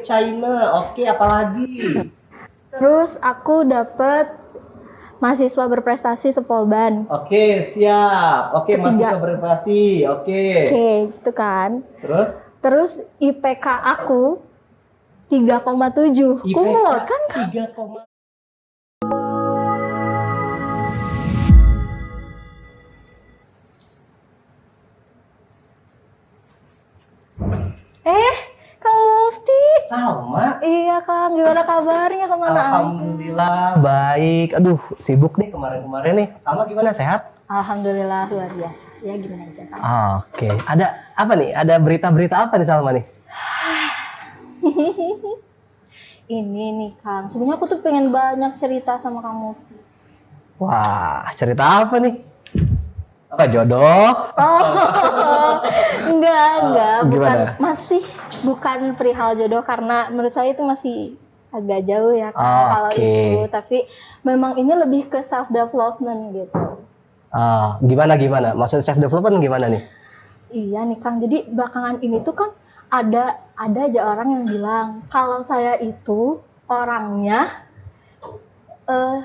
China. Oke, apalagi? Terus aku dapet mahasiswa berprestasi Sepolban. Oke, siap. Oke, Ketiga. mahasiswa berprestasi. Oke. Oke, gitu kan. Terus IPK aku 3,7. Kumlot kan? 3, Kang Mufti. Salma. Iya Kang, gimana kabarnya, kemana aja? Alhamdulillah baik. Aduh, sibuk nih kemarin-kemarin nih. Salma gimana, sehat? Alhamdulillah luar biasa. Ya gimana aja Kang. Oke. Ada apa nih? Ada berita-berita apa nih Salma nih? Ini nih Kang, sebenarnya aku tuh pengen banyak cerita sama Kang Mufti. Wah, cerita apa nih? Apa jodoh? Oh, enggak, bukan, Gimana? masih bukan perihal jodoh karena menurut saya itu masih agak jauh ya Kang kalau Oke. itu. Tapi memang ini lebih ke self development gitu. Gimana? Maksud self development gimana nih? Iya nih Kang, jadi belakangan ini tuh kan ada aja orang yang bilang kalau saya itu orangnya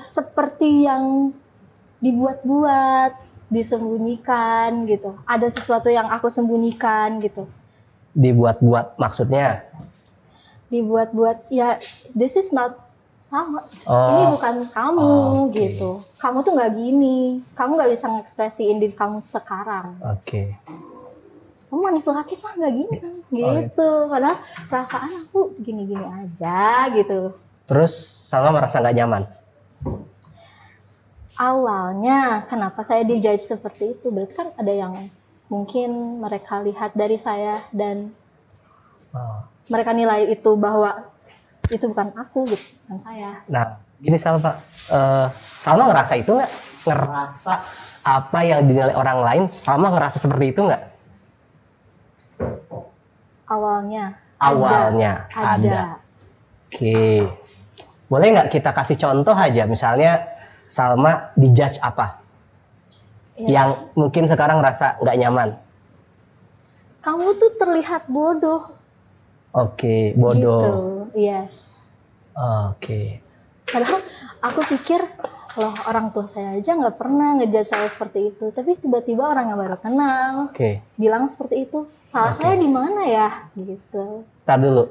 seperti yang dibuat-buat, disembunyikan gitu. Ada sesuatu yang aku sembunyikan gitu. Dibuat-buat maksudnya? Dibuat-buat, ya this is not sama. Ini bukan kamu gitu. Kamu tuh nggak gini. Kamu nggak bisa ngekspresiin diri kamu sekarang. Oke. Kamu manipulatif lah, nggak gini kan gitu. Padahal perasaan aku gini-gini aja gitu. Terus Salma merasa nggak nyaman? Awalnya kenapa saya dijudge seperti itu? Berarti kan ada yang mungkin mereka lihat dari saya dan mereka nilai itu bahwa itu bukan aku gitu, bukan saya. Nah, gini Salma, Salma ngerasa itu nggak? Ngerasa apa yang dinilai orang lain, Salma ngerasa seperti itu nggak? Awalnya ada. Oke. Boleh nggak kita kasih contoh aja, misalnya Salma dijudge apa? Ya. Yang mungkin sekarang rasa nggak nyaman. Kamu tuh terlihat bodoh. Oke, bodoh. Gitu, yes. Oke. Padahal aku pikir, loh orang tua saya aja nggak pernah ngejudge saya seperti itu. Tapi tiba-tiba orang yang baru kenal bilang seperti itu. Salah saya di mana ya? Gitu. Tar dulu.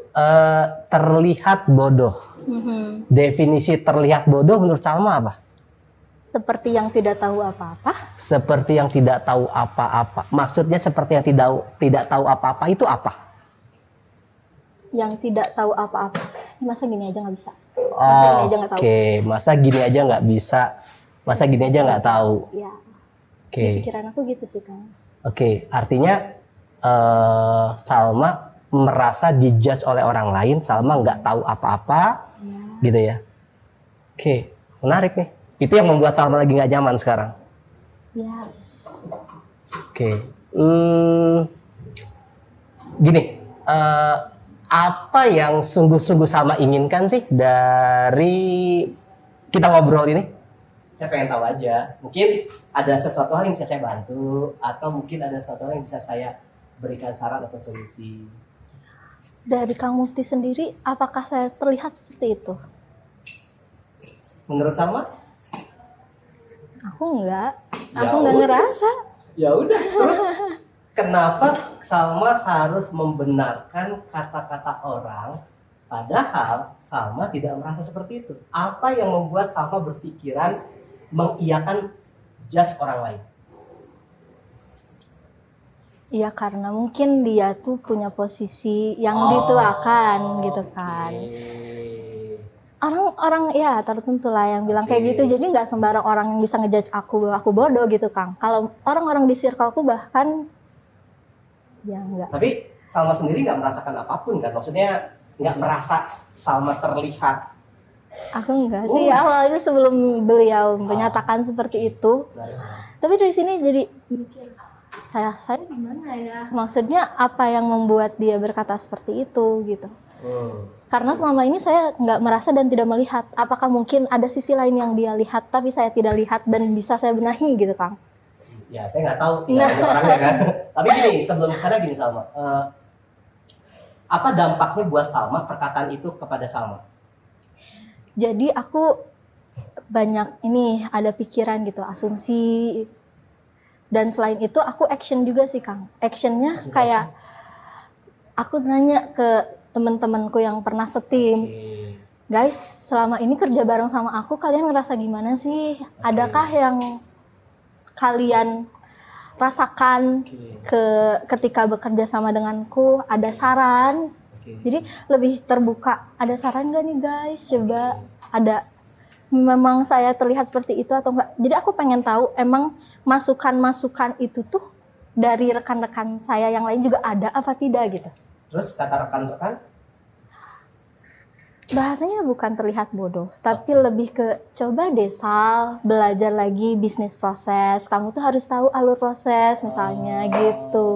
Terlihat bodoh. Definisi terlihat bodoh menurut Salma apa? Seperti yang tidak tahu apa-apa. Seperti yang tidak tahu apa-apa. Maksudnya seperti yang tidak tahu apa-apa itu apa? Yang tidak tahu apa-apa. Masa gini aja nggak bisa. Masa gini aja nggak tahu. Oke, masa gini aja nggak bisa. Masa gini aja nggak tahu. Ya. Oke. Di pikiran aku gitu sih Kang. Oke, artinya Salma merasa dijudge oleh orang lain. Salma nggak tahu apa-apa, gitu ya. Oke, menarik nih. Itu yang membuat Salma lagi nggak nyaman sekarang. Yes. Oke. Gini, apa yang sungguh-sungguh Salma inginkan sih dari kita ngobrol ini? Saya pengen tahu aja. Mungkin ada sesuatu hal yang bisa saya bantu, atau mungkin ada sesuatu hal yang bisa saya berikan saran atau solusi. Dari Kang Mufti sendiri, apakah saya terlihat seperti itu? Menurut Salma? Aku enggak ngerasa. Ya udah, terus kenapa Salma harus membenarkan kata-kata orang padahal Salma tidak merasa seperti itu? Apa yang membuat Salma berpikiran mengiyakan judge orang lain? Iya karena mungkin dia tuh punya posisi yang dituakan gitu kan. Orang-orang ya tertentu lah yang bilang kayak gitu. Jadi nggak sembarang orang yang bisa ngejudge aku bahwa aku bodoh gitu Kang. Kalau orang-orang di circleku bahkan ya enggak. Tapi Salma sendiri nggak merasakan apapun kan? Maksudnya nggak merasa Salma terlihat? Aku enggak sih. Awalnya sebelum beliau menyatakan seperti itu. Tapi dari sini jadi mikir, saya gimana ya? Maksudnya apa yang membuat dia berkata seperti itu gitu? Karena selama ini saya nggak merasa dan tidak melihat. Apakah mungkin ada sisi lain yang dia lihat tapi saya tidak lihat dan bisa saya benahi gitu Kang? Ya saya nggak tahu orangnya kan. Tapi gini, sebelum kesana gini Salma, Apa dampaknya buat Salma, perkataan itu kepada Salma? Jadi aku banyak ini ada pikiran gitu, asumsi. Dan selain itu aku action juga sih Kang. Actionnya kayak aku nanya ke teman-temanku yang pernah setim. Guys, selama ini kerja bareng sama aku, kalian ngerasa gimana sih? Adakah yang kalian rasakan ketika bekerja sama denganku? Ada saran? Jadi lebih terbuka. Ada saran gak nih guys? Coba ada. Memang saya terlihat seperti itu atau enggak? Jadi aku pengen tahu emang masukan-masukan itu tuh dari rekan-rekan saya yang lain juga ada apa tidak gitu. Terus kata rekan-rekan? Bahasanya bukan terlihat bodoh, tapi lebih ke coba deh Sal, belajar lagi bisnis proses. Kamu tuh harus tahu alur proses misalnya gitu.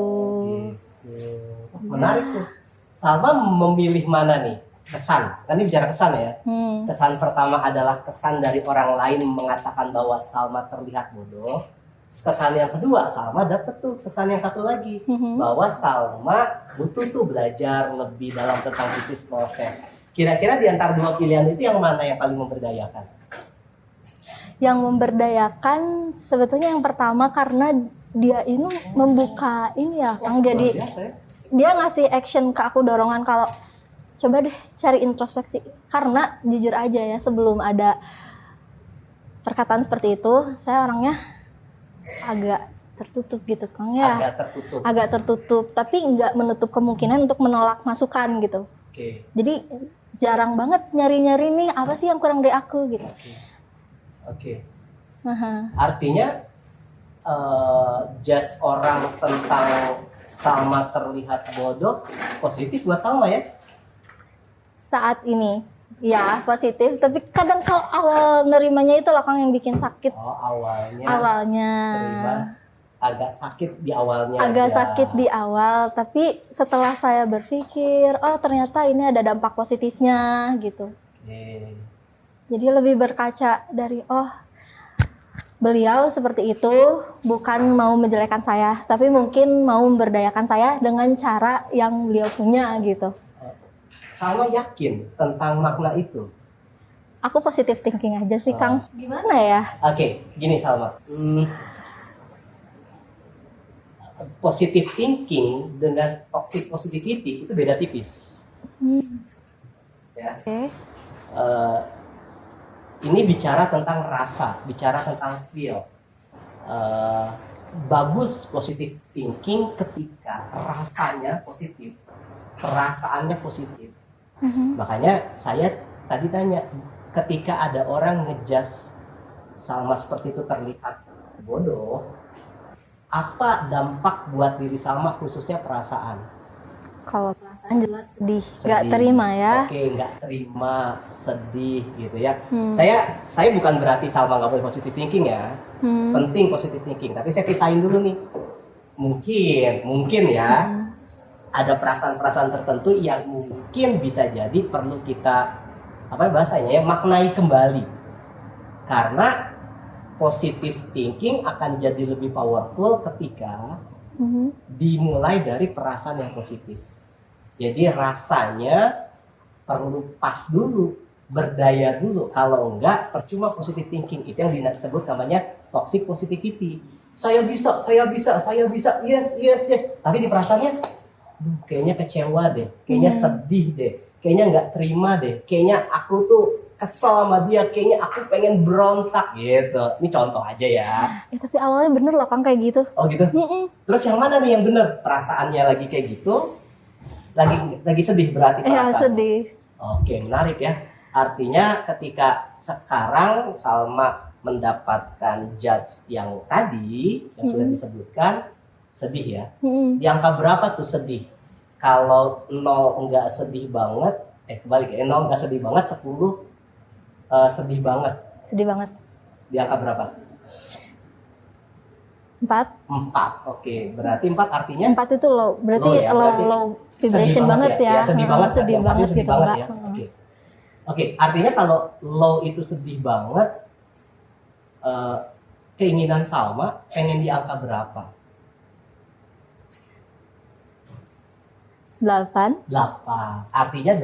Menarik tuh. Salma memilih mana nih? Kesan. Kan ini bicara kesan ya. Kesan pertama adalah kesan dari orang lain mengatakan bahwa Salma terlihat bodoh. Kesan yang kedua, Salma dapet tuh kesan yang satu lagi. Bahwa Salma butuh tuh belajar lebih dalam tentang bisnis proses. Kira-kira di antara dua pilihan itu yang mana yang paling memberdayakan? Yang memberdayakan sebetulnya yang pertama karena dia ini membuka ini ya Kang. Jadi dia ngasih action ke aku, dorongan kalau coba deh cari introspeksi. Karena jujur aja ya, sebelum ada perkataan seperti itu, saya orangnya agak tertutup gitu Kang ya. Agak tertutup, tapi nggak menutup kemungkinan untuk menolak masukan gitu. Jadi jarang banget nyari-nyari nih apa sih yang kurang dari aku gitu. Artinya judge orang tentang Salma terlihat bodoh positif buat Salma ya? Saat ini ya positif, tapi kadang kalau awal nerimanya itu loh Kang yang bikin sakit. Awalnya terima agak sakit di awalnya. Sakit di awal, tapi setelah saya berpikir, oh ternyata ini ada dampak positifnya gitu. Jadi lebih berkaca dari beliau seperti itu bukan mau menjelekkan saya, tapi mungkin mau memberdayakan saya dengan cara yang beliau punya gitu. Salma yakin tentang makna itu? Aku positive thinking aja sih Kang. Gimana ya? Gini Salma. Positive thinking dengan toxic positivity itu beda tipis. Ya. Ini bicara tentang rasa, bicara tentang feel. Bagus positive thinking ketika rasanya positif, perasaannya positif. Makanya saya tadi tanya, ketika ada orang ngejudge Salma seperti itu terlihat bodoh, apa dampak buat diri Salma khususnya perasaan? Kalau perasaan jelas sedih. Nggak terima ya. Nggak terima, sedih gitu ya. Saya bukan berarti Salma nggak boleh positive thinking ya. Penting positive thinking, tapi saya pisahin dulu nih. Mungkin ya. Ada perasaan-perasaan tertentu yang mungkin bisa jadi perlu kita maknai kembali. Karena positive thinking akan jadi lebih powerful ketika dimulai dari perasaan yang positif. Jadi rasanya perlu pas dulu, berdaya dulu. Kalau enggak, percuma positive thinking. Itu yang disebut namanya toxic positivity. Saya bisa, yes. Tapi di perasaannya, kayaknya kecewa deh, kayaknya sedih deh, kayaknya nggak terima deh, kayaknya aku tuh kesel sama dia, kayaknya aku pengen berontak gitu. Ini contoh aja ya. Tapi awalnya bener loh Kang kayak gitu. Oh gitu? Terus yang mana nih yang bener? Perasaannya lagi kayak gitu, lagi sedih berarti perasaan. Iya sedih. Oke, menarik ya. Artinya ketika sekarang Salma mendapatkan judge yang tadi, yang sudah disebutkan, sedih ya. Di angka berapa tuh sedih? Kalau 0 enggak sedih banget, kebalik ya, 0 enggak sedih banget, 10 sedih banget. Sedih banget. Di angka berapa? 4. Oke, berarti 4 artinya 4 itu low, berarti low vibration banget ya. Sedih banget, sedih banget gitu Mbak. Ya. Oke, artinya kalau low itu sedih banget, keinginan Salma pengen di angka berapa? 8. 8. Artinya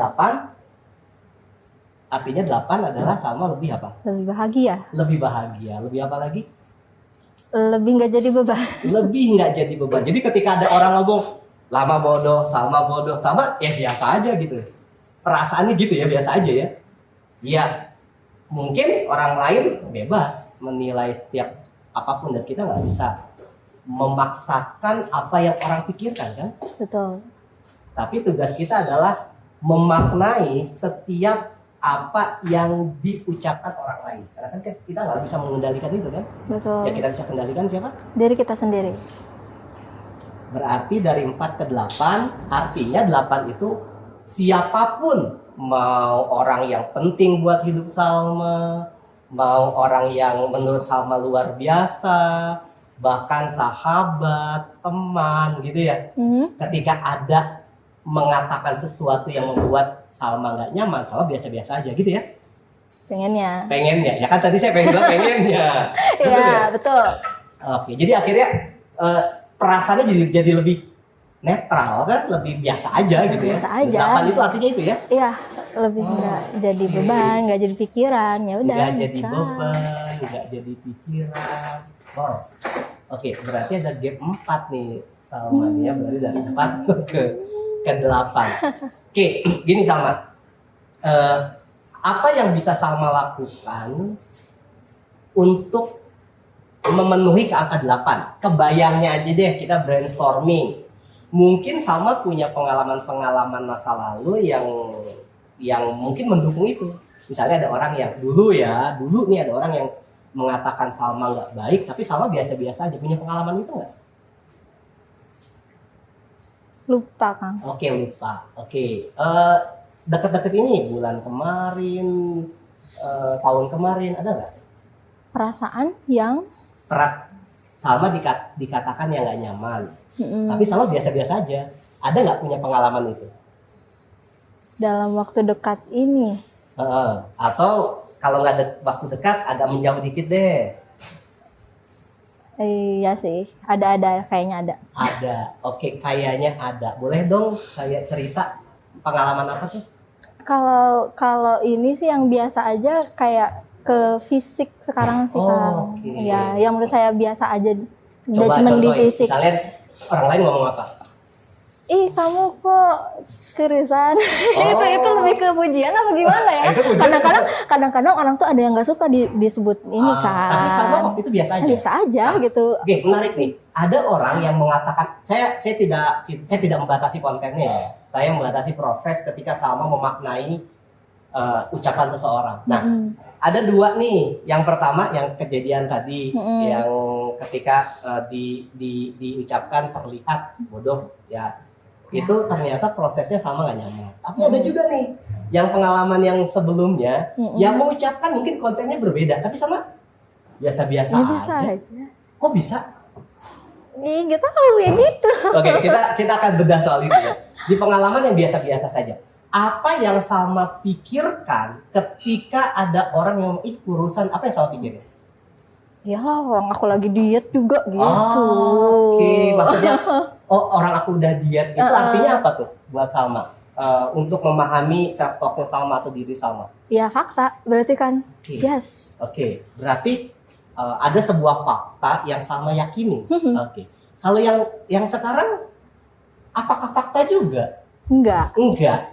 8 adalah Salma lebih apa? Lebih bahagia. Lebih bahagia. Lebih apa lagi? Lebih nggak jadi beban. Lebih nggak jadi beban. Jadi ketika ada orang ngomong Lama bodoh, Salma bodoh, Salma ya biasa aja gitu. Perasaannya gitu ya, biasa aja ya. Ya mungkin orang lain bebas menilai setiap apapun dan kita nggak bisa memaksakan apa yang orang pikirkan kan. Betul. Tapi tugas kita adalah memaknai setiap apa yang diucapkan orang lain. Karena kan kita nggak bisa mengendalikan itu kan. Betul. Ya kita bisa kendalikan siapa? Diri kita sendiri. Berarti dari 4 ke 8, artinya 8 itu siapapun. Mau orang yang penting buat hidup Salma, mau orang yang menurut Salma luar biasa, bahkan sahabat, teman gitu ya. Ketika ada mengatakan sesuatu yang membuat Salma nggak nyaman, Salma biasa-biasa aja gitu ya. Pengennya. Ya kan tadi saya pengen bilang pengennya. Betul Iya, ya? betul. Oke, jadi akhirnya perasaannya jadi lebih netral kan, lebih biasa aja gitu ya. Biasa aja. 8 itu artinya itu ya. Iya, lebih nggak jadi beban, nggak jadi pikiran, ya udah. Nggak jadi netral. beban, nggak jadi pikiran. Wow. Oke, berarti ada gap 4 nih Salma nih ya, berarti dari 4 ke 8. Oke, gini Salma. Apa yang bisa Salma lakukan untuk memenuhi ke angka 8? Kebayangnya aja deh, kita brainstorming. Mungkin Salma punya pengalaman-pengalaman masa lalu yang mungkin mendukung itu. Misalnya ada orang yang dulu nih ada orang yang mengatakan Salma nggak baik, tapi Salma biasa-biasa aja. Punya pengalaman itu nggak? Lupa, Kang. Oke, lupa. Oke, deket-deket ini bulan kemarin, tahun kemarin ada nggak? Perasaan yang Salma dikatakan yang nggak nyaman, tapi Salma biasa-biasa aja. Ada nggak punya pengalaman itu? dalam waktu dekat ini. Atau kalau nggak waktu dekat, agak menjauh dikit deh. Iya sih, ada kayaknya ada. Ada, oke, kayaknya ada. Boleh dong saya cerita pengalaman apa tuh? Kalau ini sih yang biasa aja, kayak ke fisik sekarang sih Kang. Oke. Ya, yang menurut saya biasa aja. Coba Judgement di contohin. fisik. Misalnya orang lain ngomong apa? Ih, kamu kok kurusan. Itu lebih ke pujian apa gimana ya? Itu pujian. Kadang-kadang orang tuh ada yang nggak suka disebut ini kan. Tapi Salma waktu itu biasa aja. Biasa aja gitu. Oke, menarik nih. Ada orang yang mengatakan, saya tidak membatasi kontennya ya. Saya membatasi proses ketika Salma memaknai ucapan seseorang. Nah, ada dua nih. Yang pertama yang kejadian tadi, yang ketika diucapkan terlihat bodoh ya. Itu ternyata prosesnya sama nggak nyaman. Tapi ada juga nih yang pengalaman yang sebelumnya yang mengucapkan mungkin kontennya berbeda, tapi sama biasa-biasa aja. Kok bisa? Ih, nggak tahu ya gitu. Oke, kita akan bedah soal itu ya. Di pengalaman yang biasa-biasa saja. Apa yang Salma pikirkan ketika ada orang yang urusan, apa yang Salma pikirin? Iyalah, orang aku lagi diet juga gitu. Oke, maksudnya orang aku udah diet itu artinya apa tuh buat Salma? Untuk memahami self talknya Salma atau diri Salma? Ya fakta, berarti kan. Oke. Yes. Oke, berarti ada sebuah fakta yang Salma yakini. Oke. Kalau yang sekarang apakah fakta juga? Enggak.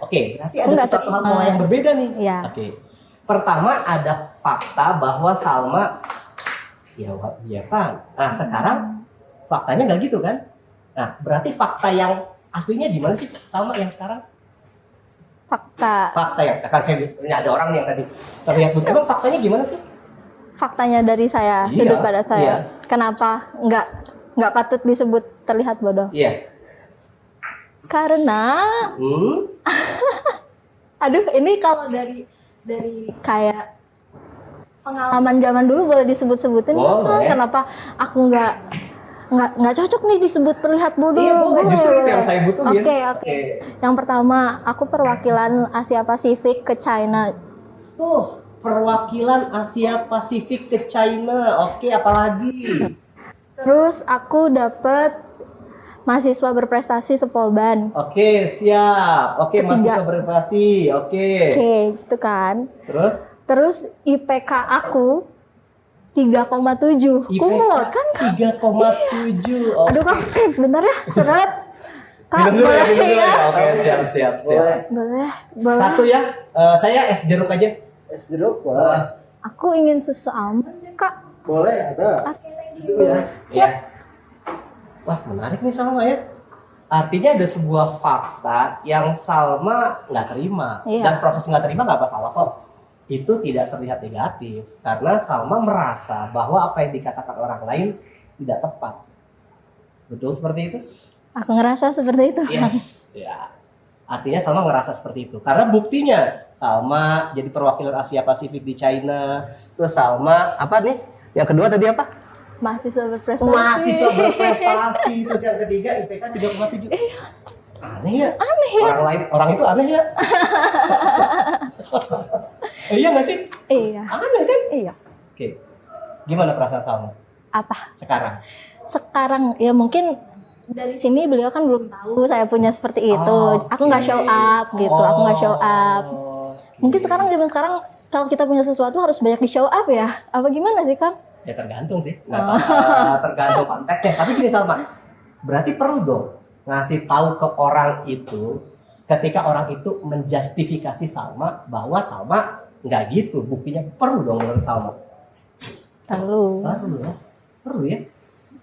Oke, berarti ada Enggak, sesuatu hal yang berbeda nih. Iya. Oke. Pertama ada fakta bahwa Salma ya kan. Nah, sekarang faktanya nggak gitu kan? Nah, berarti fakta yang aslinya di mana sih Salma yang sekarang? Fakta Yang akan saya ini ada orang yang tadi terlihat betul. Emang faktanya gimana sih? faktanya dari saya, Iya, sudut pada saya. iya. Kenapa nggak patut disebut terlihat bodoh? Iya. Karena Hmm? aduh, ini kalau dari kayak pengalaman zaman dulu boleh disebut-sebutin nggak, Kang? Boleh. Kenapa aku nggak cocok nih disebut terlihat bodoh? Iya, boleh. Justru itu yang saya butuhin. Oke. Yang pertama, aku perwakilan Asia Pasifik ke China. Tuh, perwakilan Asia Pasifik ke China. Oke, apalagi? Terus aku dapet mahasiswa berprestasi Sepolban. Oke, siap. Oke, Ketiga. mahasiswa berprestasi. Oke. Oke, gitu kan. Terus IPK aku 3,7. Kumlot kan? 3,7. Oke. Aduh Kak, bentar ya, seret. Kak, Minum dulu ya, boleh minum dulu ya? ya. Oke, siap. Boleh. Satu ya. Saya es jeruk aja. Es jeruk boleh. Aku ingin susu almond ya, Kak. Boleh ada. Oke, Itu ya. siap. Ya. Wah, menarik nih Salma ya. Artinya ada sebuah fakta yang Salma nggak terima. Iya. Dan proses nggak terima nggak masalah kok. Itu tidak terlihat negatif. Karena Salma merasa bahwa apa yang dikatakan orang lain tidak tepat. Betul seperti itu? Aku ngerasa seperti itu. Yes. Ya. Artinya Salma ngerasa seperti itu. Karena buktinya Salma jadi perwakilan Asia Pasifik di China. Terus Salma, apa nih? Yang kedua tadi apa? Mahasiswa berprestasi. Mahasiswa berprestasi. Terus yang ketiga IPK 3,7. Aneh ya? Aneh ya? Orang itu aneh ya? Iya nggak sih? Iya. Aneh kan? Iya. Oke. Gimana perasaan Salma Apa? sekarang? Sekarang ya mungkin dari sini beliau kan belum tahu saya punya seperti itu. Aku nggak show up gitu. Aku nggak show up. Mungkin sekarang zaman sekarang kalau kita punya sesuatu harus banyak di show up ya. Apa gimana sih Kang? Ya tergantung sih. Tergantung konteksnya. Tapi gini Salma, berarti perlu dong ngasih tahu ke orang itu ketika orang itu menjustifikasi Salma bahwa Salma nggak gitu. Buktinya perlu dong menurut Salma. Perlu. Perlu ya.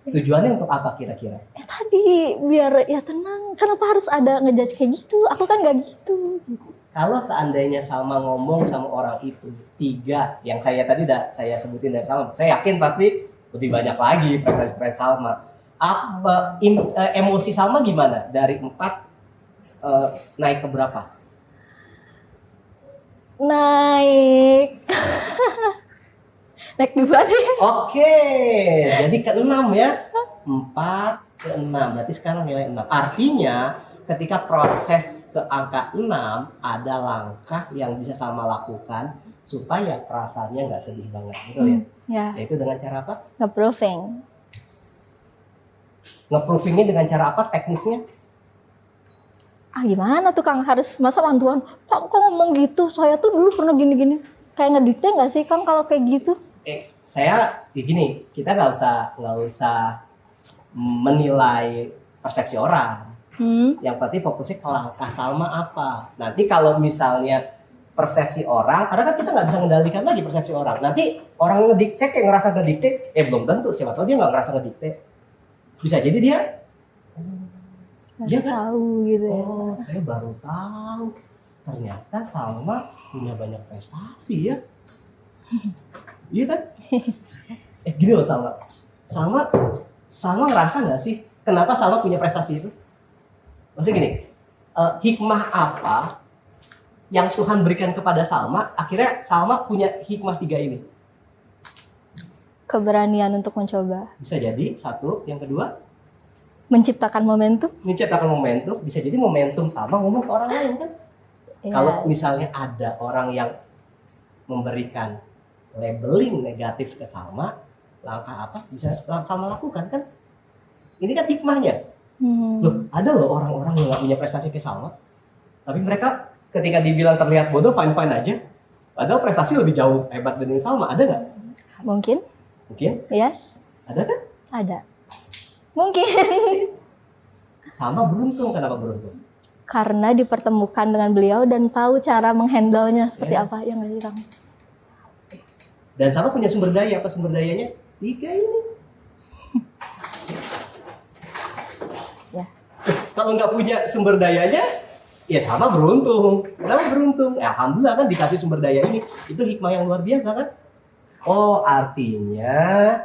Tujuannya untuk apa kira-kira? Ya tadi biar ya tenang. Kenapa harus ada ngejudge kayak gitu? Aku kan nggak gitu. Kalau seandainya Salma ngomong sama orang itu 3 yang saya tadi saya sebutin dari Salma, saya yakin pasti lebih banyak lagi prestasi Salma. Emosi Salma gimana? Dari 4 naik ke berapa? Naik. Naik 2 deh. Oke, jadi ke-6 ya. 4 ke 6, berarti sekarang nilai 6. Artinya ketika proses ke angka 6 ada langkah yang bisa Salma lakukan supaya perasaannya nggak sedih banget, betul ya? Ya, Yaitu dengan cara apa? nge-proofing. Nge-proofingnya dengan cara apa? Teknisnya? Gimana tuh Kang? Harus masa bantuan? Pak kok ngomong gitu? Saya tuh dulu pernah gini-gini. Kayak ngedikte nggak sih Kang kalau kayak gitu? Saya gini, kita nggak usah menilai persepsi orang. Yang penting fokusnya ke langkah Salma apa. Nanti kalau misalnya persepsi orang, karena kan kita nggak bisa mengendalikan lagi persepsi orang. Nanti orang ngedikte, saya kayak ngerasa ngedikte, belum tentu. Siapa tahu dia nggak ngerasa ngedikte. Bisa jadi dia Nggak kan? tahu gitu ya. Oh, saya baru tahu. Ternyata Salma punya banyak prestasi ya. Iya kan? Gini loh Salma. Salma ngerasa nggak sih kenapa Salma punya prestasi itu? Maksudnya gini, hikmah apa yang Tuhan berikan kepada Salma, akhirnya Salma punya hikmah 3 ini? Keberanian untuk mencoba. Bisa jadi, 1. Yang kedua, Menciptakan momentum. menciptakan momentum. Bisa jadi momentum Salma ngomong ke orang lain kan? Ya. Kalau misalnya ada orang yang memberikan labeling negatif ke Salma, langkah apa bisa Salma lakukan kan? Ini kan hikmahnya. Loh, ada loh orang-orang yang gak punya prestasi kayak Salma, tapi mereka ketika dibilang terlihat bodoh fine-fine aja, padahal prestasi lebih jauh hebat dibanding Salma. Ada nggak? Mungkin. Yes. Ada kan? Ada. Mungkin. Salma beruntung. Kenapa beruntung? Karena dipertemukan dengan beliau dan tahu cara menghandle-nya seperti Yes. apa. Ya nggak sih Kang? Dan Salma punya sumber daya. Apa sumber dayanya? 3 ini. Ya. Kalau nggak punya sumber dayanya, ya Salma beruntung. Kenapa beruntung? Alhamdulillah kan dikasih sumber daya ini. Itu hikmah yang luar biasa kan? Oh, artinya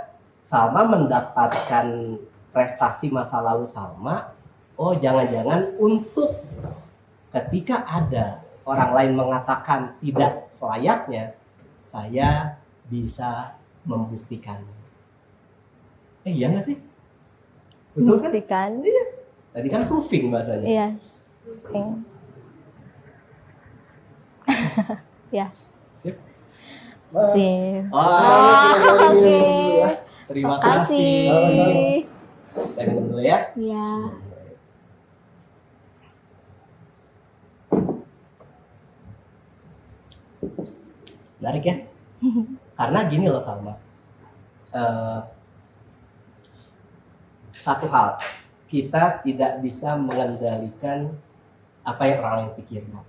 Salma mendapatkan prestasi masa lalu Salma. Oh, jangan-jangan untuk ketika ada orang lain mengatakan tidak selayaknya, saya bisa membuktikan. Iya nggak sih? Betul kan? Buktikan. Tadi kan proofing bahasanya. Yes. Oke. Ya. Sip. Sip. Oh, Oke. terima Makasih. kasih. Saya minum dulu ya. Ya. Menarik ya. Karena gini loh Salma. Eh, Satu hal, kita tidak bisa mengendalikan apa yang orang lain pikirkan.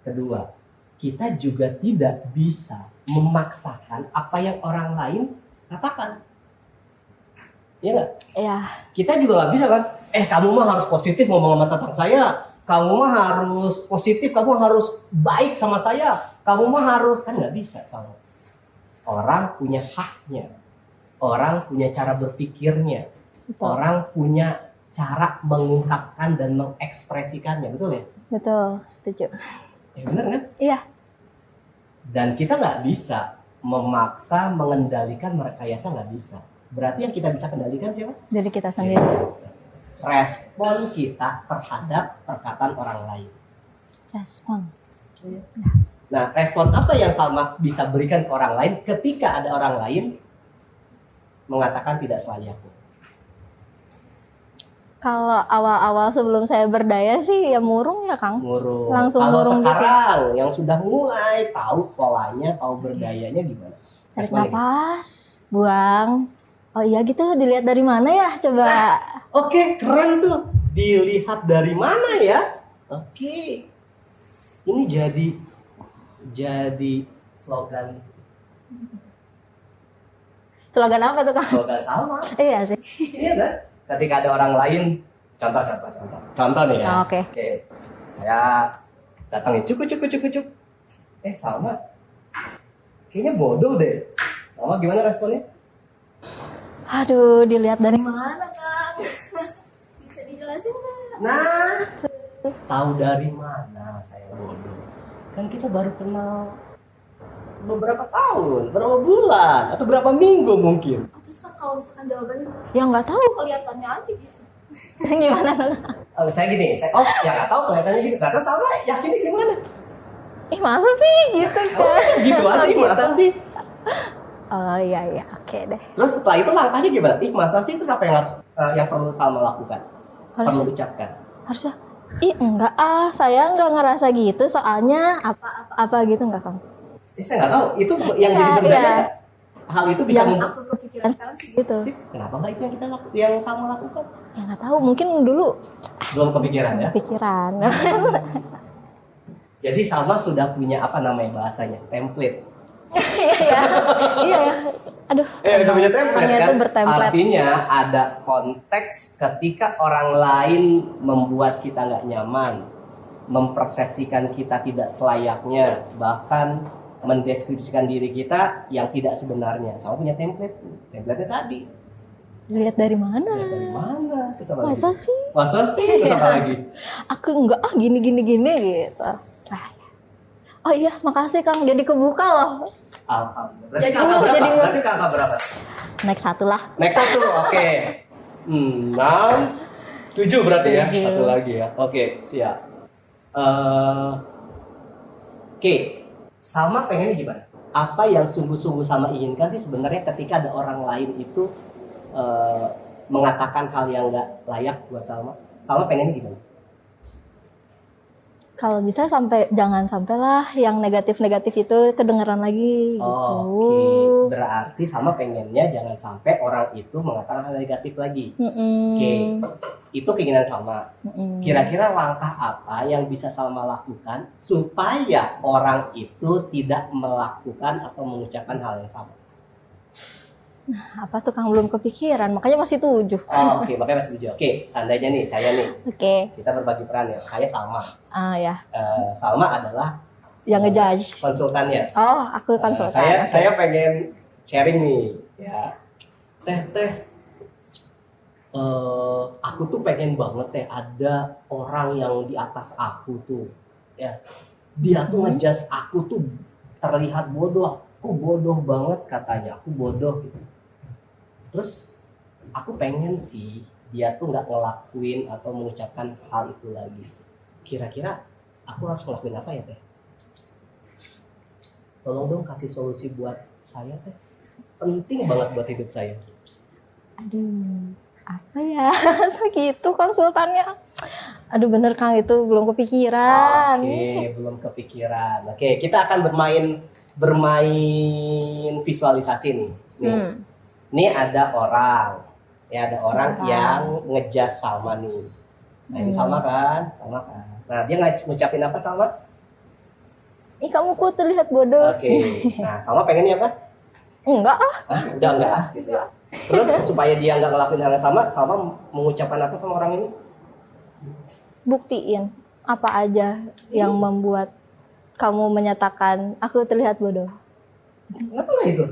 Kedua, kita juga tidak bisa memaksakan apa yang orang lain katakan. Iya nggak? Ya, Kita juga nggak bisa kan? Kamu mah harus positif ngomong sama tentang saya. Kamu mah harus positif, kamu harus baik sama saya. Kamu mah harus, kan nggak bisa sama. Orang punya haknya. Orang punya cara berpikirnya. betul. Orang punya cara mengungkapkan dan mengekspresikannya, betul ya? Betul, setuju. Benar kan? Iya, Dan kita nggak bisa memaksa, mengendalikan, merekayasa, nggak bisa. Berarti yang kita bisa kendalikan siapa? jadi kita sendiri. Respon kita terhadap perkataan orang lain. Respon. Nah, respon apa yang Salma bisa berikan ke orang lain ketika ada orang lain mengatakan tidak selayaknya? Kalau awal-awal sebelum saya berdaya sih ya murung ya Kang. Ngurung. Langsung Kalau ngurung gitu. sekarang yang sudah mulai tahu polanya, tahu berdayanya gimana? Tarik Responnya gimana? nafas, buang. Oh iya gitu, dilihat dari mana ya? Coba. Oke, keren tuh. Dilihat dari mana ya? Oke. Ini jadi slogan Slogan apa tuh Kang? slogan Salma. Iya sih. Iya kan? Ketika ada orang lain, contoh nih ya. Oke. Saya datangin cukup. Salma, kayaknya bodoh deh. Salma gimana responnya? Aduh, dilihat dari mana Kang? Bisa dijelasin nggak? Nah, tahu dari mana saya bodoh? Kan kita baru kenal beberapa tahun, berapa bulan, atau berapa minggu mungkin. Terus Kang kalau misalkan jawabannya ya nggak tahu, kelihatannya aja gitu. Gimana? Saya gini, ya nggak tahu kelihatannya gitu. Nah, terus Salma yakinnya gimana? Masa sih gitu kan? Gitu aja, Oh, masa gitu. sih? Oh iya, oke deh. Terus setelah itu langkahnya gimana? Masa sih? Terus apa yang harus yang perlu Salma lakukan? Harusnya, Perlu ucapkan? harusnya. Enggak saya nggak ngerasa gitu, soalnya apa gitu nggak Kang? Saya nggak tahu. Itu yang Iya, jadi berdaya iya. nggak? Hal itu bisa Yang membuat aku kepikiran sekarang sih gitu. Sip, kenapa nggak itu yang kita lakukan? Yang Salma lakukan? Ya nggak tahu, mungkin dulu Belum kepikiran ya? pikiran. Jadi Salma sudah punya apa namanya bahasanya? Template. Iya, iya ya. Aduh. Udah punya template orangnya kan? tuh bertemplate. Artinya ada konteks ketika orang lain membuat kita nggak nyaman, mempersepsikan kita tidak selayaknya, bahkan mendeskripsikan diri kita yang tidak sebenarnya. Sama punya template. Template-nya tadi. Lihat dari mana? Ya, dari mana? Terus apa Masa lagi? sih? Masa sih? Terus apa lagi? Aku enggak gini gitu. Oh iya, makasih Kang. Jadi kebuka loh. Alhamdulillah. Berarti Jadi kakak ngurus, berapa? jadi ngurus. Berarti kakak berapa? Naik satu lah. Next satu, oke. 6, 7 berarti ya. 7. Satu lagi ya. Oke, siap. Oke, Salma pengennya gimana? Apa yang sungguh-sungguh Salma inginkan sih sebenarnya ketika ada orang lain itu mengatakan hal yang nggak layak buat Salma? Salma pengennya gimana? Kalau bisa jangan sampailah yang negatif-negatif itu kedengeran lagi gitu. Oke, berarti Salma pengennya jangan sampai orang itu mengatakan hal negatif lagi. Oke, itu keinginan Salma. Kira-kira langkah apa yang bisa Salma lakukan supaya orang itu tidak melakukan atau mengucapkan hal yang sama? Apa tuh Kang, belum kepikiran, makanya masih 7. Oke, makanya masih setuju. Oke, seandainya nih, saya nih, Oke. kita berbagi peran ya. Saya Salma. Ya, Salma adalah yang ngejudge. konsultannya. Oh, aku konsultan. Saya pengen sharing nih, ya. Aku tuh pengen banget ada orang yang di atas aku tuh, ya. Dia tuh ngejudge aku tuh terlihat bodoh. Aku bodoh banget katanya, aku bodoh gitu. Terus aku pengen sih dia tuh nggak ngelakuin atau mengucapkan hal itu lagi. Kira-kira aku harus ngelakuin apa ya teh? Tolong dong kasih solusi buat saya teh. Penting banget buat hidup saya. Aduh, apa ya? Segitu konsultannya. Aduh bener Kang, itu belum kepikiran. Oke, belum kepikiran. Oke, kita akan bermain visualisasi nih. Nih. Ini ada orang. Ya, ada orang yang ngejat Salma nih. Nah, ini Salma kan? Salma kan. Nah, dia ngucapin apa Salma? Ih kamu kok terlihat bodoh. Oke. Nah, Salma pengennya apa? Enggak ah. Udah enggak ah. Gitu ya. Terus supaya dia nggak ngelakuin hal yang sama, Salma mengucapkan apa sama orang ini? Buktiin apa aja yang membuat kamu menyatakan aku terlihat bodoh. Kenapa lah itu?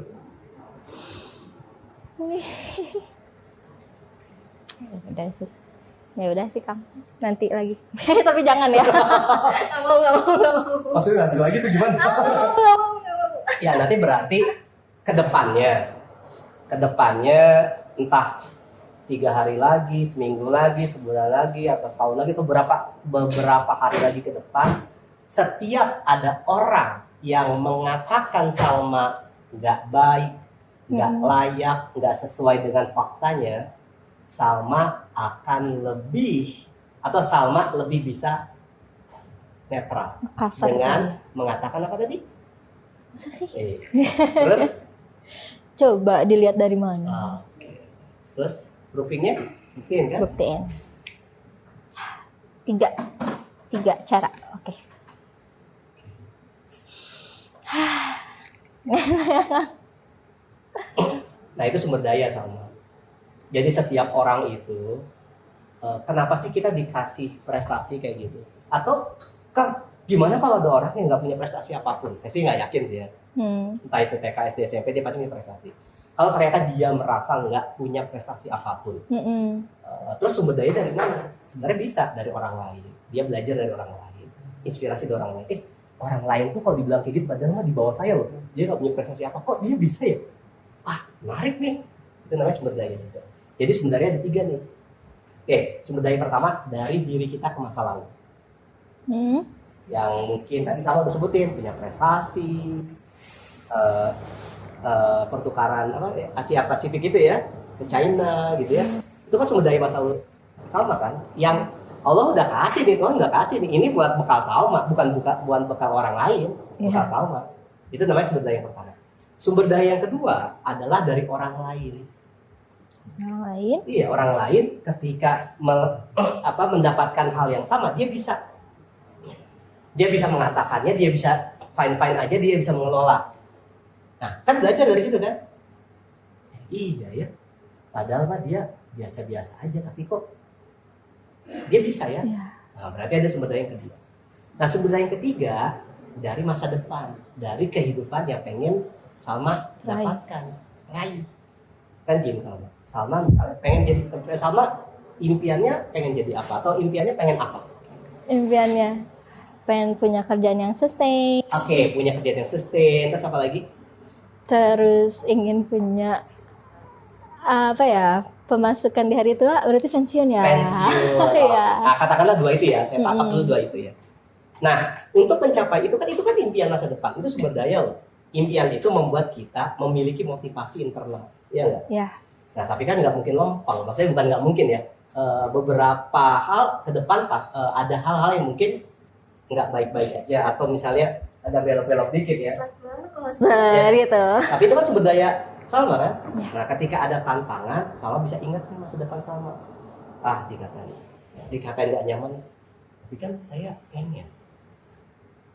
Ya udah sih Kang, nanti lagi. Tapi jangan ya. Nggak mau. Maksudnya nanti lagi tuh gimana? Nggak mau. Ya nanti berarti kedepannya entah 3 hari lagi, seminggu lagi, sebulan lagi, atau setahun lagi, atau beberapa hari lagi ke depan, setiap ada orang yang mengatakan Salma nggak baik, nggak layak, nggak sesuai dengan faktanya, Salma akan Salma lebih bisa netral Cover dengan mengatakan apa tadi? Masa sih? Terus? Coba dilihat dari mana. Oke. Terus proofingnya buktiin kan? Buktiin. 3 cara. Oke. Nah itu sumber daya Salma. Jadi setiap orang itu, kenapa sih kita dikasih prestasi kayak gitu? Atau Kang, gimana kalau ada orang yang nggak punya prestasi apapun? Saya sih nggak yakin sih ya. Entah itu TK, SD, SMP, dia pasti punya prestasi. Kalau ternyata dia merasa nggak punya prestasi apapun, terus sumber daya dari mana? Sebenarnya bisa dari orang lain. Dia belajar dari orang lain, inspirasi dari orang lain. Orang lain tuh kalau dibilang kayak gitu, padahal mah di bawah saya loh. Dia nggak punya prestasi apa, kok dia bisa ya? Menarik nih. Itu namanya sumber daya juga. Jadi sebenarnya ada 3 nih. Oke, sumber daya pertama dari diri kita ke masa lalu. Yang mungkin tadi sama udah sebutin, punya prestasi, pertukaran Asia Pasifik gitu ya, ke China gitu ya. Itu kan sumber daya masa lalu Salma kan, yang Allah udah kasih nih, Tuhan udah kasih nih, ini buat bekal Salma, bukan bekal orang lain, bekal Salma. Itu namanya sumber daya yang pertama. Sumber daya yang kedua adalah dari orang lain. Orang lain? Iya, orang lain ketika mendapatkan hal yang sama, dia bisa mengatakannya, dia bisa fine aja, dia bisa mengelola. Nah, kan belajar dari situ kan? Iya ya, padahal mah dia biasa-biasa aja, tapi kok dia bisa ya? Nah, berarti ada sumber daya yang kedua. Nah, sumber daya yang ketiga dari masa depan, dari kehidupan yang pengen Salma dapatkan, raih. Kan gini Salma misalnya Salma impiannya pengen jadi apa, atau impiannya pengen apa? Impiannya pengen punya kerjaan yang sustain. Oke, punya kerjaan yang sustain. Terus apa lagi? Terus ingin punya pemasukan di hari tua, berarti pensiun ya. Pensiun. Iya. Nah, katakanlah 2 itu ya. Saya tangkap dulu 2 itu ya. Nah, untuk mencapai itu kan impian masa depan. Itu sumber daya loh. Impian itu membuat kita memiliki motivasi internal. Iya nggak? Iya. Nah, tapi kan nggak mungkin lempeng. Maksudnya bukan nggak mungkin ya. Beberapa hal ke depan ada hal-hal yang mungkin nggak baik-baik aja, atau misalnya ada belok-belok dikit ya. Gitu. Tapi itu kan sumber daya Salma kan? Nah, ketika ada tantangan, Salma bisa ingat nih masa depan Salma. Dikatain nggak nyaman. Tapi kan saya pengen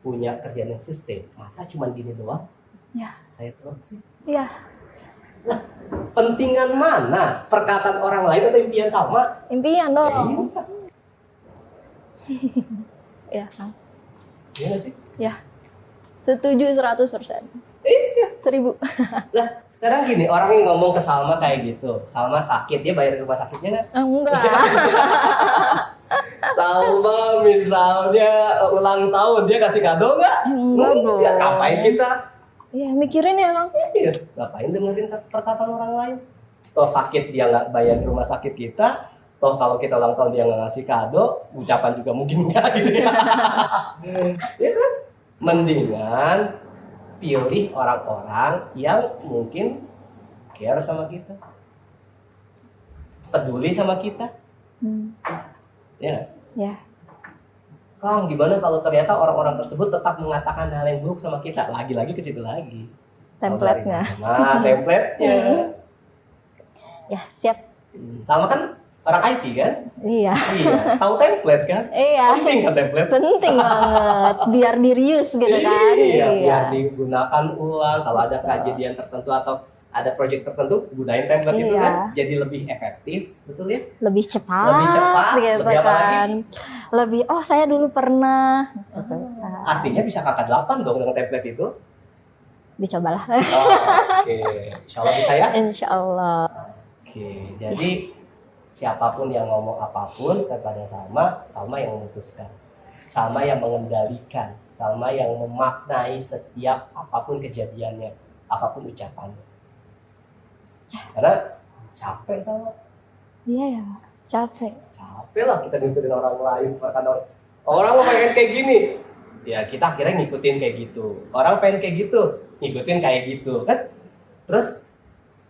punya kerjaan yang sustain. Masa cuma gini doang? Ya. Saya terus sih. Iya. Nah, pentingan mana? Perkataan orang lain atau impian Salma? Impian dong. Ya. Iya nggak sih? Ya. Setuju 100%. Iya. 1000. Lah, sekarang gini, orang yang ngomong ke Salma kayak gitu. Salma sakit, dia bayar rumah sakitnya nggak? Enggak. Salma misalnya ulang tahun, dia kasih kado nggak? Enggak dong. Ya, ngapain kita? Ya mikirin ya emang. Iya, ngapain dengerin perkataan orang lain? Toh sakit dia nggak bayar rumah sakit kita. Toh kalau kita ulang tahun dia nggak ngasih kado, ucapan juga mungkin nggak gitu ya. Ya kan? Mendingan pilih orang-orang yang mungkin care sama kita, peduli sama kita. Ya. Ya. Kang, gimana kalau ternyata orang-orang tersebut tetap mengatakan hal yang buruk sama kita? Lagi-lagi ke situ lagi. Template-nya. Nah, template-nya. Ya, siap. Sama kan orang IT kan? Iya. Iya, tahu template kan? Iya. Penting kan template? Penting banget biar di reuse gitu kan. Iya, biar digunakan ulang kalau ada kejadian tertentu atau ada project tertentu, gunain template itu Iya. kan jadi lebih efektif, betul ya? Lebih cepat. Lebih cepat, gitu lebih apa lagi? kan. Lebih saya dulu pernah gitu. Artinya bisa kakak 8 dong dengan template itu. Dicobalah. Oh, oke, insya Allah bisa ya. Insya Allah. Oke, jadi siapapun yang ngomong apapun kepada sama yang memutuskan, sama yang mengendalikan, sama yang memaknai setiap apapun kejadiannya, apapun ucapannya. Karena capek sama, Iya ya, capek. capek lah kita ngikutin orang lain, bahkan orang mau pengen kayak gini, ya kita akhirnya ngikutin kayak gitu. Orang pengen kayak gitu, ngikutin kayak gitu kan. Terus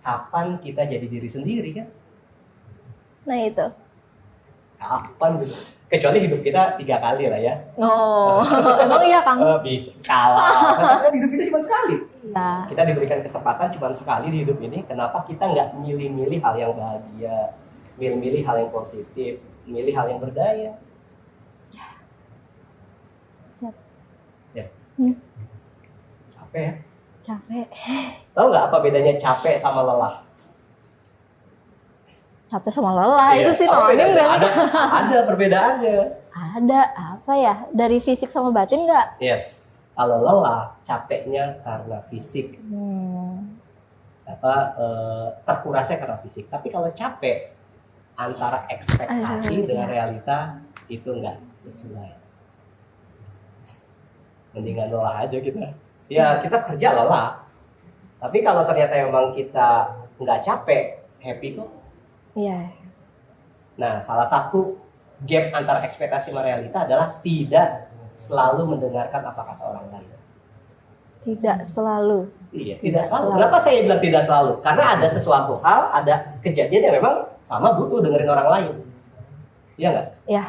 kapan kita jadi diri sendiri kan? Nah itu. Kapan gitu? Kecuali hidup kita 3 kali lah ya. Oh, emang iya Kang? Bisa kalah. Karena hidup kita cuma sekali. Ya. Kita diberikan kesempatan cuma sekali di hidup ini. Kenapa kita nggak milih-milih hal yang bahagia, milih-milih hal yang positif, milih hal yang berdaya? Siap. Ya. Hmm. Capek ya? Capek. Tahu nggak apa bedanya capek sama lelah? Capek sama lelah Iya, itu sih apa nonim bedanya? nggak? Ada perbedaannya. Ada apa ya? Dari fisik sama batin nggak? Yes. Kalau lelah, capeknya karena fisik. Terkurasnya karena fisik. Tapi kalau capek, antara ekspektasi dengan realita itu enggak sesuai. Mendingan lelah aja kita. Ya kita kerja lelah. Tapi kalau ternyata memang kita nggak capek, happy kok. Iya. Nah, salah satu gap antara ekspektasi sama realita adalah tidak selalu mendengarkan apa kata orang lain. Tidak selalu. Iya, tidak selalu. Kenapa saya bilang tidak selalu? Karena ada sesuatu hal, ada kejadian yang memang sama butuh dengerin orang lain. Iya nggak? Ya.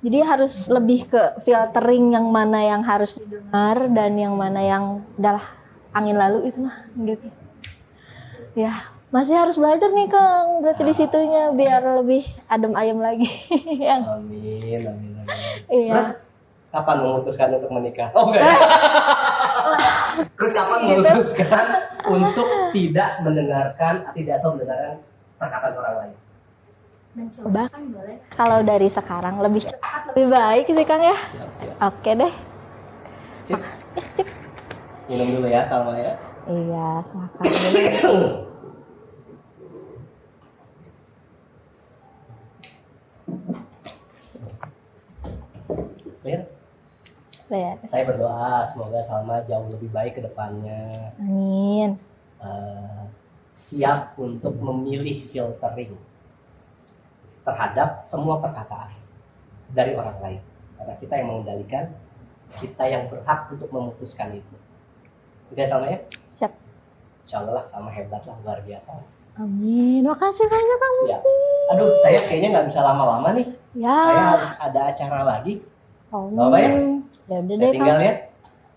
Jadi harus lebih ke filtering yang mana yang harus didengar dan yang mana yang udahlah angin lalu itu mah gitu. Ya, masih harus belajar nih Kang. Berarti di situnya biar lebih adem ayem lagi. Ya. Amin, amin, amin. Iya. Terus kapan memutuskan untuk menikah? Oh enggak. Ya? Terus kapan memutuskan untuk tidak mendengarkan, tidak selalu mendengarkan perkataan orang lain? Mencoba kan boleh. Kalau dari sekarang lebih cepat lebih baik sih Kang ya. Siap, siap. Oke deh. Sip. Sip. Minum dulu ya, Salma ya. Iya, silakan dulu. Clear? Lihat. Saya berdoa semoga Salma jauh lebih baik ke depannya. Amin. Siap untuk memilih filtering terhadap semua perkataan dari orang lain. Karena kita yang mengendalikan, kita yang berhak untuk memutuskan itu. Udah Salma ya? Siap. Insya Allah lah, Salma hebat lah, luar biasa. Amin. Makasih banyak Kang. Siap. Aduh, saya kayaknya nggak bisa lama-lama nih. Ya. Saya harus ada acara lagi. Oh, Nggak apa ya? Ya udah Saya deh tinggal Kang. ya.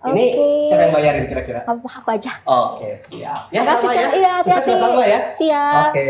Ini Oke. siapa yang bayarin kira-kira? Aku aja. Oke, siap. Ya, Makasih Salma ya. Kang. Iya, Sukses hati-hati. buat Salma ya. Siap. Oke.